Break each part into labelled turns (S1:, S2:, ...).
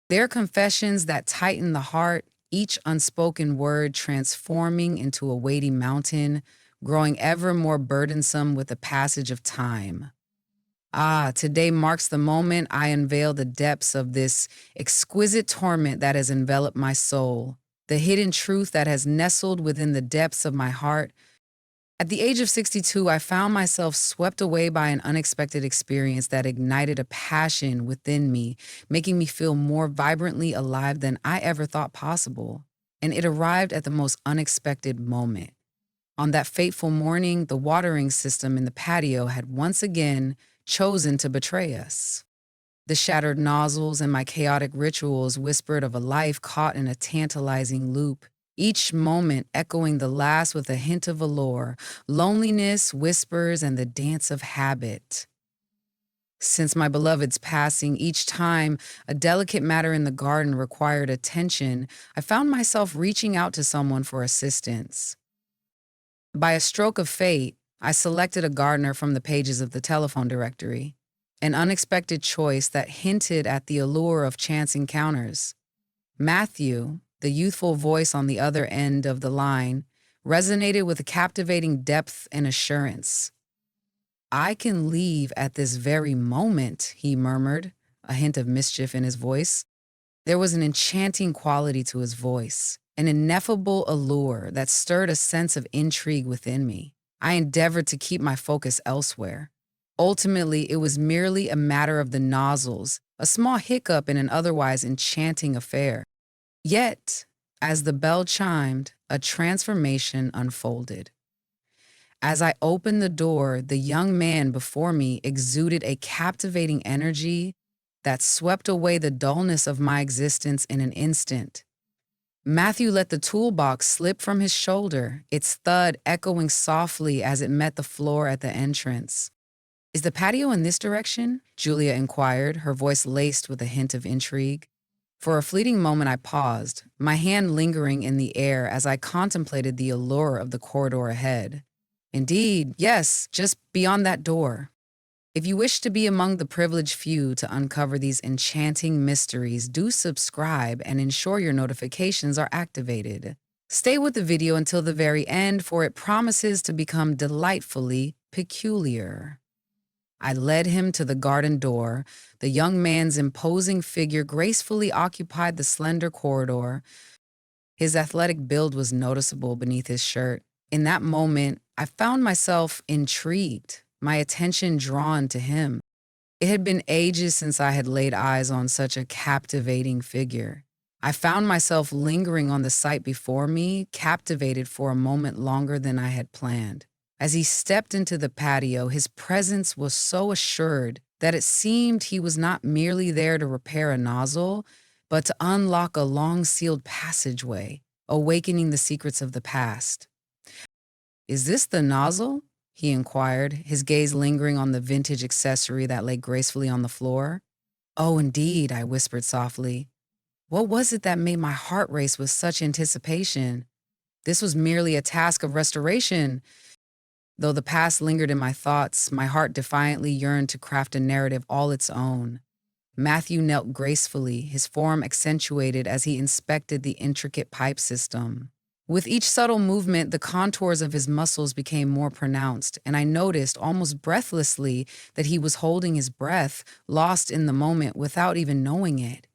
S1: They're confessions that tighten the heart, each unspoken word transforming into a weighty mountain, growing ever more burdensome with the passage of time. Ah, today marks the moment I unveil the depths of this exquisite torment that has enveloped my soul, the hidden truth that has nestled within the depths of my heart. At the age of 62, I found myself swept away by an unexpected experience that ignited a passion within me, making me feel more vibrantly alive than I ever thought possible. And it arrived at the most unexpected moment. On that fateful morning, the watering system in the patio had once again chosen to betray us. The shattered nozzles and my chaotic rituals whispered of a life caught in a tantalizing loop, each moment echoing the last with a hint of allure, loneliness, whispers, and the dance of habit. Since my beloved's passing, each time a delicate matter in the garden required attention, I found myself reaching out to someone for assistance. By a stroke of fate, I selected a gardener from the pages of the telephone directory, an unexpected choice that hinted at the allure of chance encounters. Matthew, the youthful voice on the other end of the line, resonated with a captivating depth and assurance. "I can leave at this very moment," he murmured, a hint of mischief in his voice. There was an enchanting quality to his voice, an ineffable allure that stirred a sense of intrigue within me. I endeavored to keep my focus elsewhere. Ultimately, it was merely a matter of the nozzles, a small hiccup in an otherwise enchanting affair. Yet, as the bell chimed, a transformation unfolded. As I opened the door, the young man before me exuded a captivating energy that swept away the dullness of my existence in an instant. Matthew let the toolbox slip from his shoulder, its thud echoing softly as it met the floor at the entrance. "Is the patio in this direction?" Julia inquired, her voice laced with a hint of intrigue. For a fleeting moment I paused, my hand lingering in the air as I contemplated the allure of the corridor ahead. "Indeed, yes, just beyond that door." If you wish to be among the privileged few to uncover these enchanting mysteries, do subscribe and ensure your notifications are activated. Stay with the video until the very end, for it promises to become delightfully peculiar. I led him to the garden door. The young man's imposing figure gracefully occupied the slender corridor. His athletic build was noticeable beneath his shirt. In that moment, I found myself intrigued, my attention drawn to him. It had been ages since I had laid eyes on such a captivating figure. I found myself lingering on the sight before me, captivated for a moment longer than I had planned. As he stepped into the patio, his presence was so assured that it seemed he was not merely there to repair a nozzle, but to unlock a long-sealed passageway, awakening the secrets of the past. "Is this the nozzle?" he inquired, his gaze lingering on the vintage accessory that lay gracefully on the floor. "Oh, indeed," I whispered softly. What was it that made my heart race with such anticipation? This was merely a task of restoration. Though the past lingered in my thoughts, my heart defiantly yearned to craft a narrative all its own. Matthew knelt gracefully, his form accentuated as he inspected the intricate pipe system. With each subtle movement, the contours of his muscles became more pronounced, and I noticed almost breathlessly that he was holding his breath, lost in the moment without even knowing it.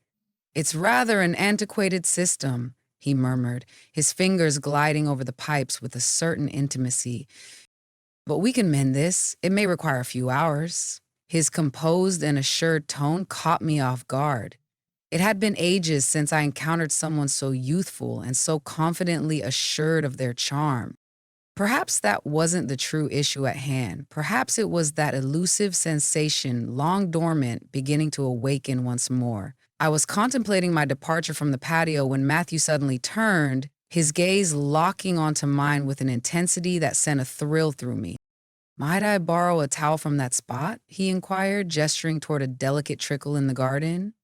S1: "It's rather an antiquated system," he murmured, his fingers gliding over the pipes with a certain intimacy. "But we can mend this. It may require a few hours." His composed and assured tone caught me off guard. It had been ages since I encountered someone so youthful and so confidently assured of their charm. Perhaps that wasn't the true issue at hand. Perhaps it was that elusive sensation, long dormant, beginning to awaken once more. I was contemplating my departure from the patio when Matthew suddenly turned, his gaze locking onto mine with an intensity that sent a thrill through me. "Might I borrow a towel from that spot?" he inquired, gesturing toward a delicate trickle in the garden.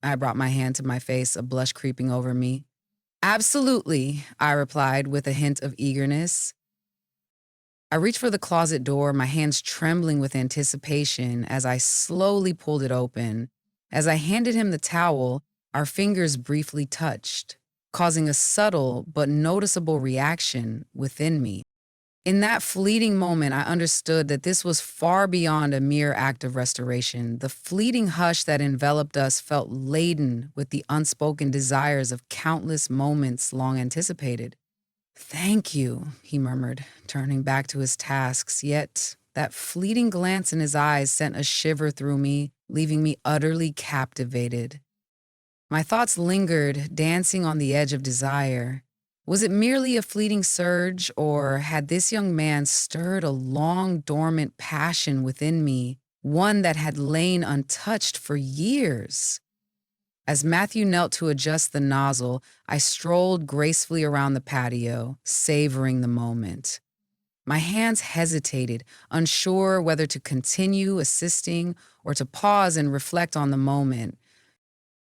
S1: I brought my hand to my face, a blush creeping over me. "Absolutely," I replied with a hint of eagerness. I reached for the closet door, my hands trembling with anticipation as I slowly pulled it open. As I handed him the towel, Our fingers briefly touched, causing a subtle but noticeable reaction within me. In that fleeting moment, I understood that this was far beyond a mere act of restoration. The fleeting hush that enveloped us felt laden with the unspoken desires of countless moments long anticipated. Thank you, he murmured, turning back to his tasks, yet that fleeting glance in his eyes sent a shiver through me, leaving me utterly captivated. My thoughts lingered, dancing on the edge of desire. Was it merely a fleeting surge, or had this young man stirred a long dormant passion within me, one that had lain untouched for years? As Matthew knelt to adjust the nozzle, I strolled gracefully around the patio, savoring the moment. My hands hesitated, unsure whether to continue assisting or to pause and reflect on the moment.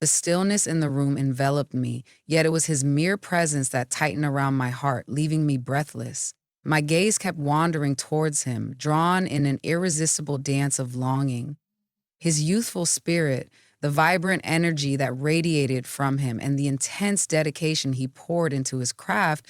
S1: The stillness in the room enveloped me, yet it was his mere presence that tightened around my heart, leaving me breathless. My gaze kept wandering towards him, drawn in an irresistible dance of longing. His youthful spirit, the vibrant energy that radiated from him, and the intense dedication he poured into his craft,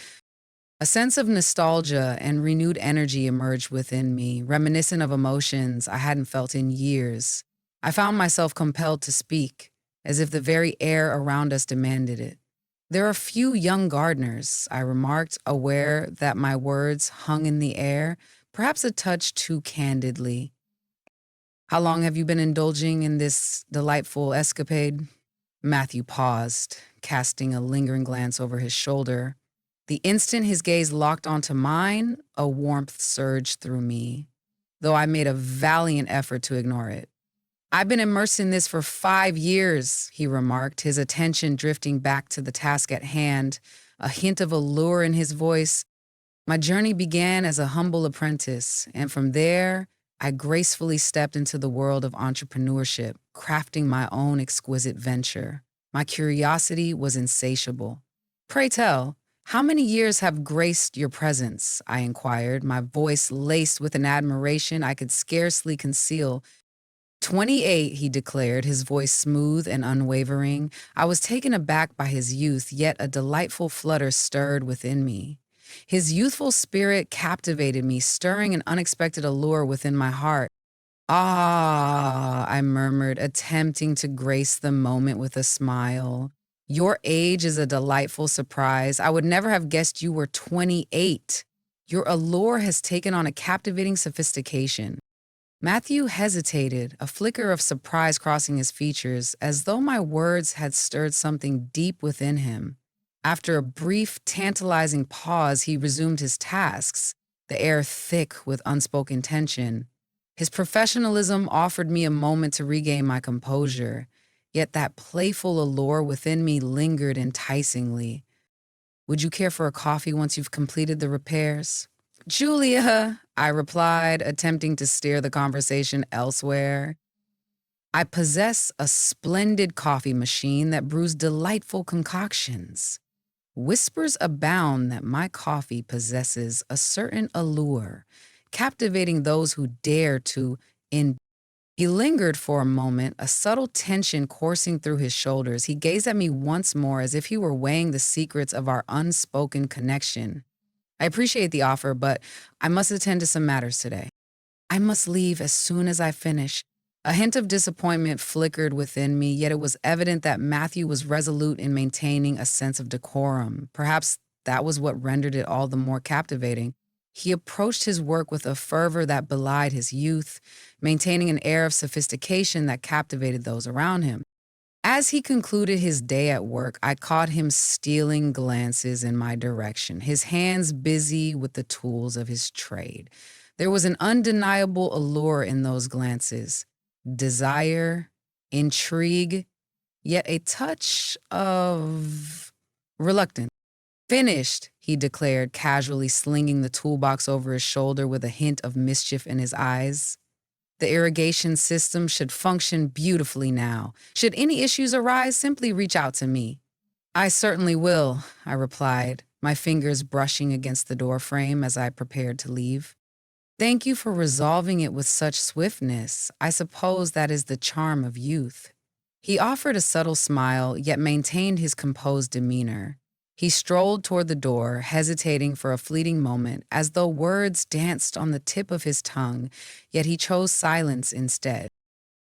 S1: a sense of nostalgia and renewed energy emerged within me, reminiscent of emotions I hadn't felt in years. I found myself compelled to speak, as if the very air around us demanded it. There are few young gardeners, I remarked, aware that my words hung in the air, perhaps a touch too candidly. How long have you been indulging in this delightful escapade? Matthew paused, casting a lingering glance over his shoulder. The instant his gaze locked onto mine, a warmth surged through me, though I made a valiant effort to ignore it. I've been immersed in this for 5 years, he remarked, his attention drifting back to the task at hand, a hint of allure in his voice. My journey began as a humble apprentice, and from there, I gracefully stepped into the world of entrepreneurship, crafting my own exquisite venture. My curiosity was insatiable. Pray tell, how many years have graced your presence? I inquired, my voice laced with an admiration I could scarcely conceal. 28, he declared, his voice smooth and unwavering. I was taken aback by his youth, yet a delightful flutter stirred within me. His youthful spirit captivated me, stirring an unexpected allure within my heart. Ah, I murmured, attempting to grace the moment with a smile. Your age is a delightful surprise. I would never have guessed you were 28. Your allure has taken on a captivating sophistication. Matthew hesitated, a flicker of surprise crossing his features, as though my words had stirred something deep within him. After a brief, tantalizing pause, he resumed his tasks, the air thick with unspoken tension. His professionalism offered me a moment to regain my composure, yet that playful allure within me lingered enticingly. Would you care for a coffee once you've completed the repairs? Julia, I replied, attempting to steer the conversation elsewhere. I possess a splendid coffee machine that brews delightful concoctions. Whispers abound that my coffee possesses a certain allure, captivating those who dare to in. He lingered for a moment, a subtle tension coursing through his shoulders. He gazed at me once more as if he were weighing the secrets of our unspoken connection. I appreciate the offer, but I must attend to some matters today. I must leave as soon as I finish. A hint of disappointment flickered within me, yet it was evident that Matthew was resolute in maintaining a sense of decorum. Perhaps that was what rendered it all the more captivating. He approached his work with a fervor that belied his youth, maintaining an air of sophistication that captivated those around him. As he concluded his day at work, I caught him stealing glances in my direction, his hands busy with the tools of his trade. There was an undeniable allure in those glances, desire, intrigue, yet a touch of reluctance. Finished, he declared, casually slinging the toolbox over his shoulder with a hint of mischief in his eyes. The irrigation system should function beautifully now. Should any issues arise, simply reach out to me. I certainly will, I replied, my fingers brushing against the door frame as I prepared to leave. Thank you for resolving it with such swiftness. I suppose that is the charm of youth. He offered a subtle smile, yet maintained his composed demeanor. He strolled toward the door, hesitating for a fleeting moment, as though words danced on the tip of his tongue, yet he chose silence instead.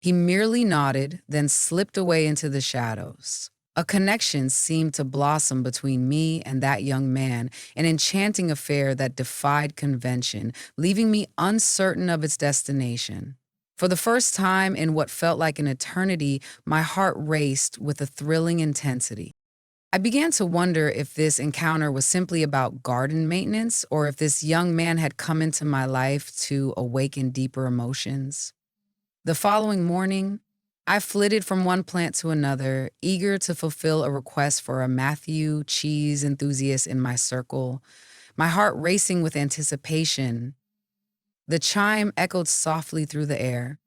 S1: He merely nodded, then slipped away into the shadows. A connection seemed to blossom between me and that young man, an enchanting affair that defied convention, leaving me uncertain of its destination. For the first time in what felt like an eternity, my heart raced with a thrilling intensity. I began to wonder if this encounter was simply about garden maintenance or if this young man had come into my life to awaken deeper emotions. The following morning, I flitted from one plant to another, eager to fulfill a request for a Matthew cheese enthusiast in my circle, my heart racing with anticipation. The chime echoed softly through the air.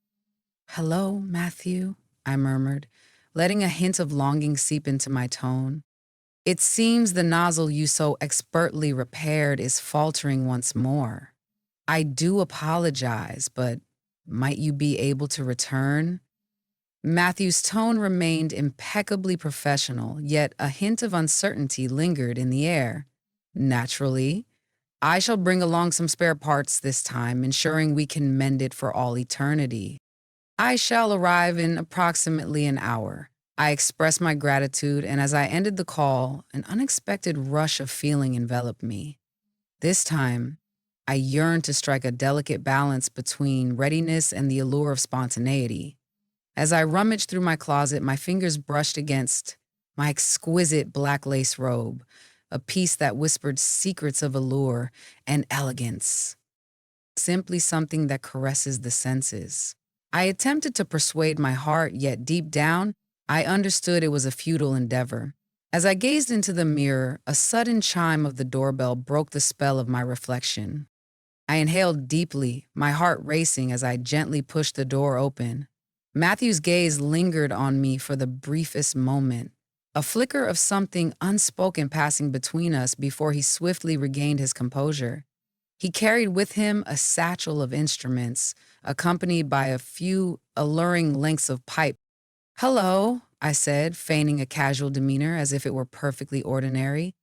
S1: "Hello, Matthew," I murmured, letting a hint of longing seep into my tone. "It seems the nozzle you so expertly repaired is faltering once more. I do apologize, but might you be able to return?" Matthew's tone remained impeccably professional, yet a hint of uncertainty lingered in the air. "Naturally. I shall bring along some spare parts this time, ensuring we can mend it for all eternity. I shall arrive in approximately an hour." I expressed my gratitude, and as I ended the call, an unexpected rush of feeling enveloped me. This time, I yearned to strike a delicate balance between readiness and the allure of spontaneity. As I rummaged through my closet, my fingers brushed against my exquisite black lace robe, a piece that whispered secrets of allure and elegance, simply something that caresses the senses. I attempted to persuade my heart, yet deep down, I understood it was a futile endeavor. As I gazed into the mirror, a sudden chime of the doorbell broke the spell of my reflection. I inhaled deeply, my heart racing as I gently pushed the door open. Matthew's gaze lingered on me for the briefest moment, a flicker of something unspoken passing between us before he swiftly regained his composure. He carried with him a satchel of instruments, accompanied by a few alluring lengths of pipe. "Hello," I said, feigning a casual demeanor as if it were perfectly ordinary.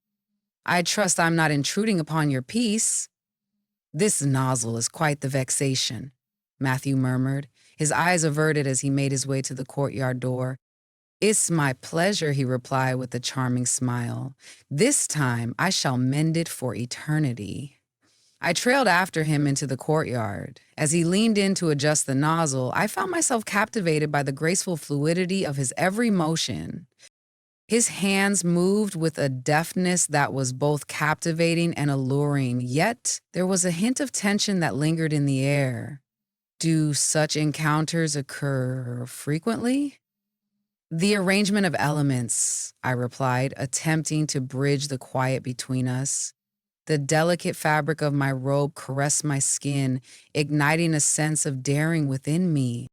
S1: "I trust I'm not intruding upon your peace." "This nozzle is quite the vexation," Matthew murmured, his eyes averted as he made his way to the courtyard door. "It's my pleasure," he replied with a charming smile. "This time I shall mend it for eternity." I trailed after him into the courtyard. As he leaned in to adjust the nozzle, I found myself captivated by the graceful fluidity of his every motion. His hands moved with a deftness that was both captivating and alluring, yet there was a hint of tension that lingered in the air. "Do such encounters occur frequently?" "The arrangement of elements," I replied, attempting to bridge the quiet between us. The delicate fabric of my robe caressed my skin, igniting a sense of daring within me.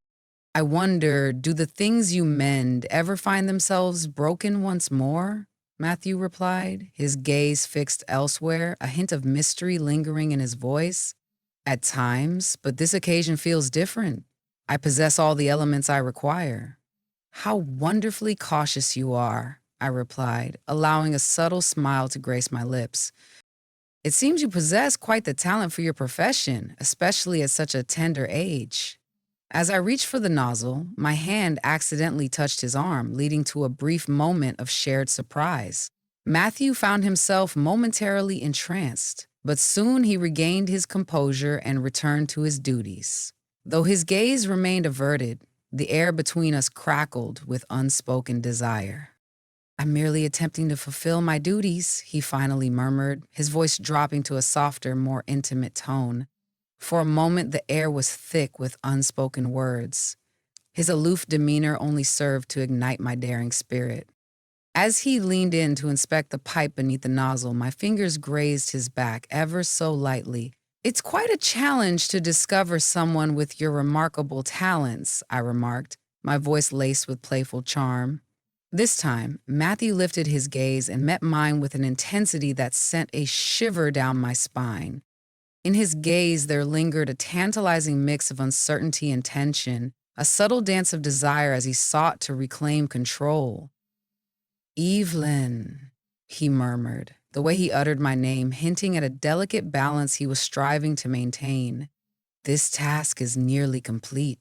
S1: "I wonder, do the things you mend ever find themselves broken once more?" Matthew replied, his gaze fixed elsewhere, a hint of mystery lingering in his voice. "At times, but this occasion feels different. I possess all the elements I require." "How wonderfully cautious you are," I replied, allowing a subtle smile to grace my lips. "It seems you possess quite the talent for your profession, especially at such a tender age." As I reached for the nozzle, my hand accidentally touched his arm, leading to a brief moment of shared surprise. Matthew found himself momentarily entranced, but soon he regained his composure and returned to his duties. Though his gaze remained averted, the air between us crackled with unspoken desire. "I'm merely attempting to fulfill my duties," he finally murmured, his voice dropping to a softer, more intimate tone. For a moment, the air was thick with unspoken words. His aloof demeanor only served to ignite my daring spirit. As he leaned in to inspect the pipe beneath the nozzle, my fingers grazed his back ever so lightly. "It's quite a challenge to discover someone with your remarkable talents," I remarked, my voice laced with playful charm. This time, Matthew lifted his gaze and met mine with an intensity that sent a shiver down my spine. In his gaze, there lingered a tantalizing mix of uncertainty and tension, a subtle dance of desire as he sought to reclaim control. Evelyn, he murmured, the way he uttered my name, hinting at a delicate balance he was striving to maintain. This task is nearly complete.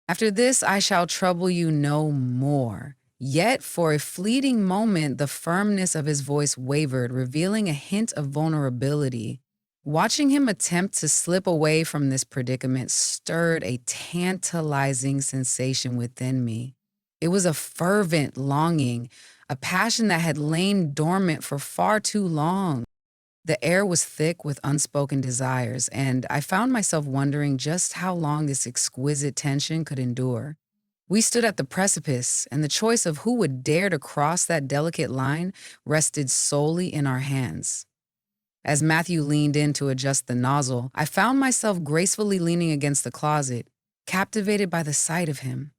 S1: After this, I shall trouble you no more. Yet, for a fleeting moment, the firmness of his voice wavered, revealing a hint of vulnerability. Watching him attempt to slip away from this predicament stirred a tantalizing sensation within me. It was a fervent longing, a passion that had lain dormant for far too long. The air was thick with unspoken desires, and I found myself wondering just how long this exquisite tension could endure. We stood at the precipice, and the choice of who would dare to cross that delicate line rested solely in our hands. As Matthew leaned in to adjust the nozzle, I found myself gracefully leaning against the closet, captivated by the sight of him.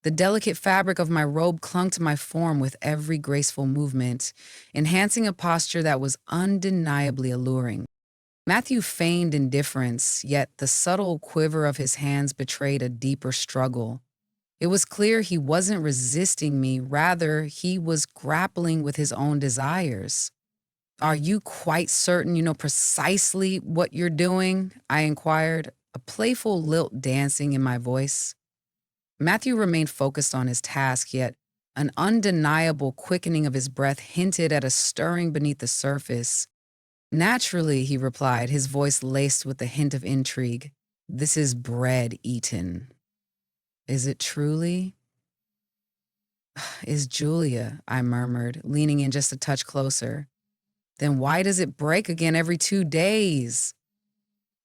S1: The delicate fabric of my robe clung to my form with every graceful movement, enhancing a posture that was undeniably alluring. Matthew feigned indifference, yet the subtle quiver of his hands betrayed a deeper struggle. It was clear he wasn't resisting me, rather, he was grappling with his own desires. Are you quite certain you know precisely what you're doing? I inquired, a playful lilt dancing in my voice. Matthew remained focused on his task, yet an undeniable quickening of his breath hinted at a stirring beneath the surface. Naturally, he replied, his voice laced with a hint of intrigue. This is bread eaten. Is it truly? Is Julia, I murmured, leaning in just a touch closer. Then why does it break again every 2 days?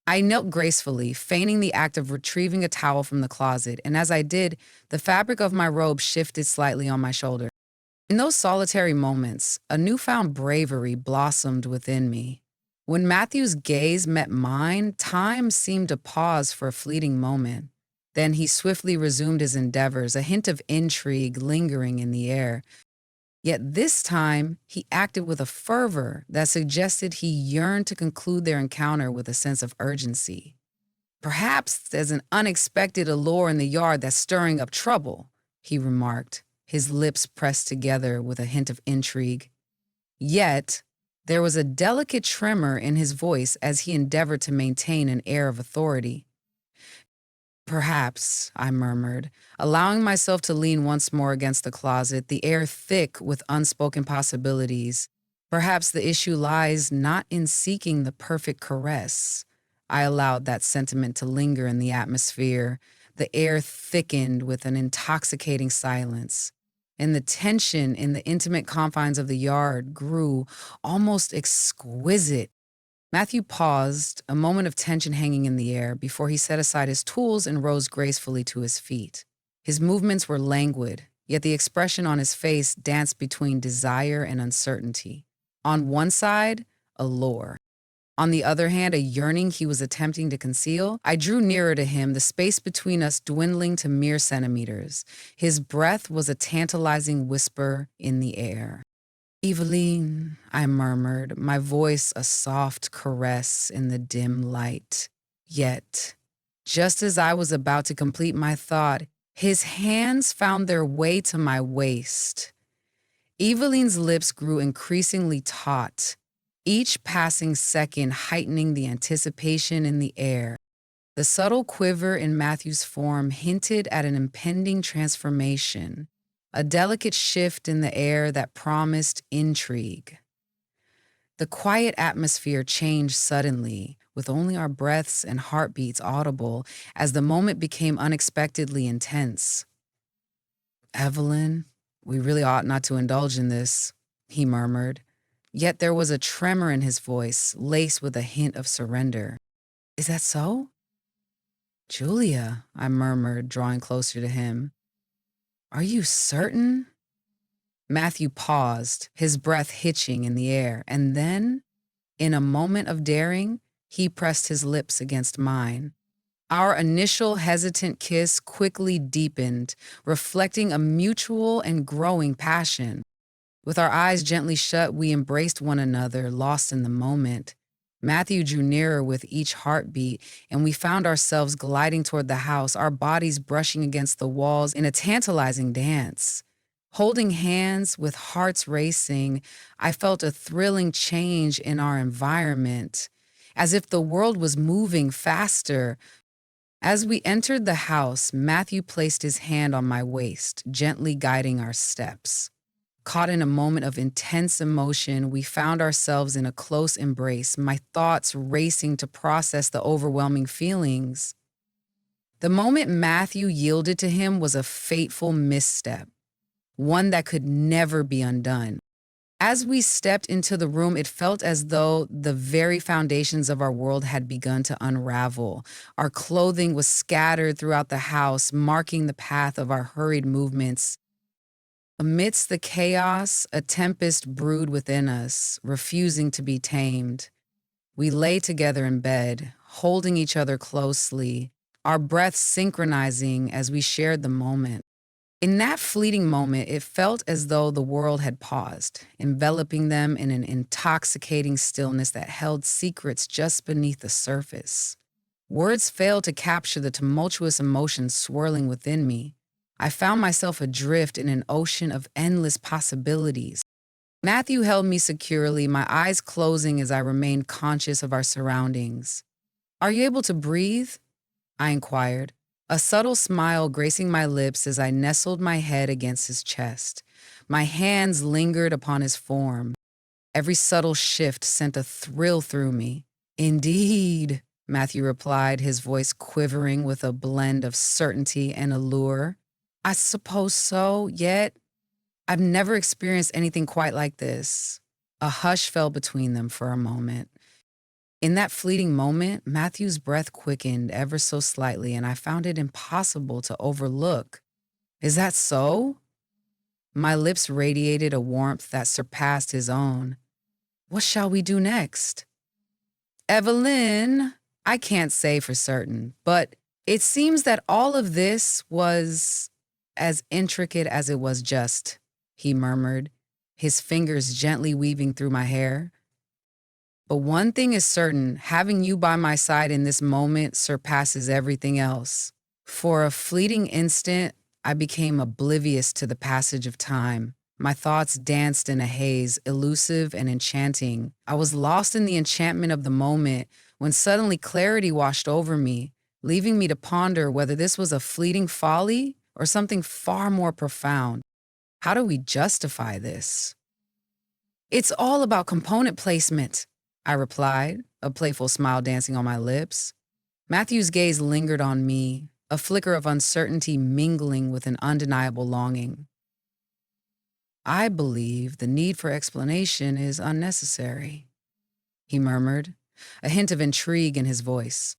S1: I knelt gracefully, feigning the act of retrieving a towel from the closet, and as I did, the fabric of my robe shifted slightly on my shoulder. In those solitary moments, a newfound bravery blossomed within me. When Matthew's gaze met mine, time seemed to pause for a fleeting moment. Then he swiftly resumed his endeavors, a hint of intrigue lingering in the air. Yet this time, he acted with a fervor that suggested he yearned to conclude their encounter with a sense of urgency. Perhaps there's an unexpected allure in the yard that's stirring up trouble, he remarked, his lips pressed together with a hint of intrigue. Yet, there was a delicate tremor in his voice as he endeavored to maintain an air of authority. Perhaps, I murmured, allowing myself to lean once more against the closet, the air thick with unspoken possibilities. Perhaps the issue lies not in seeking the perfect caress. I allowed that sentiment to linger in the atmosphere. The air thickened with an intoxicating silence, and the tension in the intimate confines of the yard grew almost exquisite. Matthew paused, a moment of tension hanging in the air, before he set aside his tools and rose gracefully to his feet. His movements were languid, yet the expression on his face danced between desire and uncertainty. On one side, allure. On the other hand, a yearning he was attempting to conceal. I drew nearer to him, the space between us dwindling to mere centimeters. His breath was a tantalizing whisper in the air. Eveline, I murmured, my voice a soft caress in the dim light. Yet, just as I was about to complete my thought, his hands found their way to my waist. Eveline's lips grew increasingly taut, each passing second heightening the anticipation in the air. The subtle quiver in Matthew's form hinted at an impending transformation, a delicate shift in the air that promised intrigue. The quiet atmosphere changed suddenly, with only our breaths and heartbeats audible as the moment became unexpectedly intense. Evelyn, we really ought not to indulge in this, he murmured. Yet there was a tremor in his voice, laced with a hint of surrender. Is that so? Julia, I murmured, drawing closer to him. Are you certain? Matthew paused, his breath hitching in the air, and then, in a moment of daring, he pressed his lips against mine. Our initial hesitant kiss quickly deepened, reflecting a mutual and growing passion. With our eyes gently shut, we embraced one another, lost in the moment. Matthew drew nearer with each heartbeat, and we found ourselves gliding toward the house, our bodies brushing against the walls in a tantalizing dance. Holding hands with hearts racing, I felt a thrilling change in our environment, as if the world was moving faster. As we entered the house, Matthew placed his hand on my waist, gently guiding our steps. Caught in a moment of intense emotion, we found ourselves in a close embrace, my thoughts racing to process the overwhelming feelings. The moment Matthew yielded to him was a fateful misstep, one that could never be undone. As we stepped into the room, it felt as though the very foundations of our world had begun to unravel. Our clothing was scattered throughout the house, marking the path of our hurried movements. Amidst the chaos, a tempest brewed within us, refusing to be tamed. We lay together in bed, holding each other closely, our breaths synchronizing as we shared the moment. In that fleeting moment, it felt as though the world had paused, enveloping them in an intoxicating stillness that held secrets just beneath the surface. Words failed to capture the tumultuous emotions swirling within me. I found myself adrift in an ocean of endless possibilities. Matthew held me securely, my eyes closing as I remained conscious of our surroundings. "Are you able to breathe?" I inquired, a subtle smile gracing my lips as I nestled my head against his chest. My hands lingered upon his form. Every subtle shift sent a thrill through me. "Indeed," Matthew replied, his voice quivering with a blend of certainty and allure. "I suppose so, yet I've never experienced anything quite like this." A hush fell between them for a moment. In that fleeting moment, Matthew's breath quickened ever so slightly, and I found it impossible to overlook. "Is that so?" My lips radiated a warmth that surpassed his own. "What shall we do next?" "Evelyn, I can't say for certain, but it seems that all of this was as intricate as it was just," he murmured, his fingers gently weaving through my hair. "But one thing is certain, having you by my side in this moment surpasses everything else." For a fleeting instant, I became oblivious to the passage of time. My thoughts danced in a haze, elusive and enchanting. I was lost in the enchantment of the moment when suddenly clarity washed over me, leaving me to ponder whether this was a fleeting folly or something far more profound. How do we justify this? "It's all about component placement," I replied, a playful smile dancing on my lips. Matthew's gaze lingered on me, a flicker of uncertainty mingling with an undeniable longing. "I believe the need for explanation is unnecessary," he murmured, a hint of intrigue in his voice.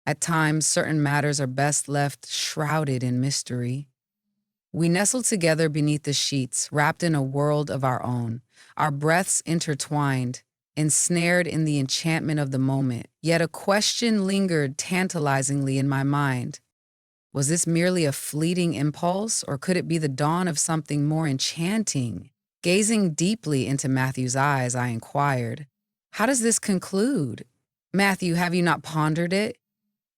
S1: "At times, certain matters are best left shrouded in mystery." We nestled together beneath the sheets, wrapped in a world of our own, our breaths intertwined, ensnared in the enchantment of the moment. Yet a question lingered tantalizingly in my mind. Was this merely a fleeting impulse, or could it be the dawn of something more enchanting? Gazing deeply into Matthew's eyes, I inquired, "How does this conclude?" "Matthew, have you not pondered it?"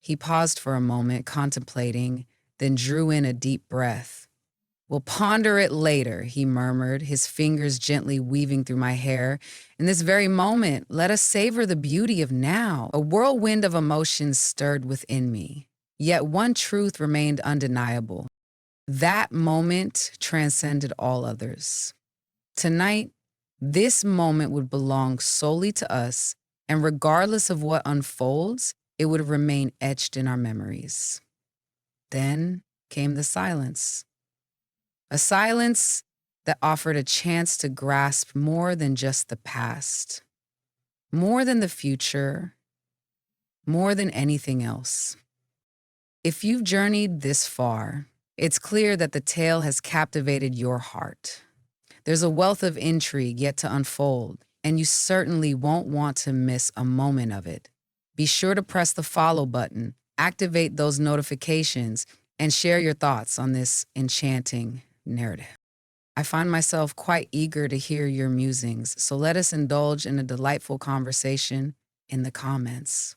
S1: He paused for a moment, contemplating, then drew in a deep breath. "We'll ponder it later," he murmured, his fingers gently weaving through my hair. "In this very moment, let us savor the beauty of now." A whirlwind of emotions stirred within me. Yet one truth remained undeniable. That moment transcended all others. Tonight, this moment would belong solely to us, and regardless of what unfolds, it would remain etched in our memories. Then came the silence. A silence that offered a chance to grasp more than just the past, more than the future, more than anything else. If you've journeyed this far, it's clear that the tale has captivated your heart. There's a wealth of intrigue yet to unfold, and you certainly won't want to miss a moment of it. Be sure to press the follow button, activate those notifications, and share your thoughts on this enchanting narrative. I find myself quite eager to hear your musings, so let us indulge in a delightful conversation. in the comments.